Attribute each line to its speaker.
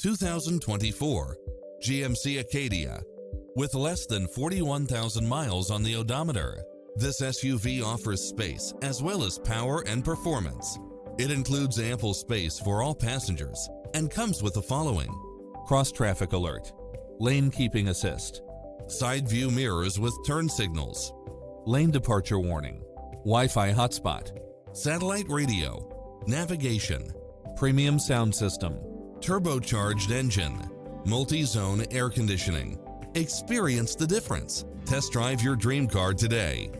Speaker 1: 2024 GMC Acadia. With less than 41,000 miles on the odometer, this SUV offers space as well as power and performance. It includes ample space for all passengers and comes with the following: cross-traffic alert, lane keeping assist, side view mirrors with turn signals, lane departure warning, Wi-Fi hotspot, satellite radio, navigation, premium sound system, turbocharged engine, multi-zone air conditioning. Experience the difference. Test drive your dream car today.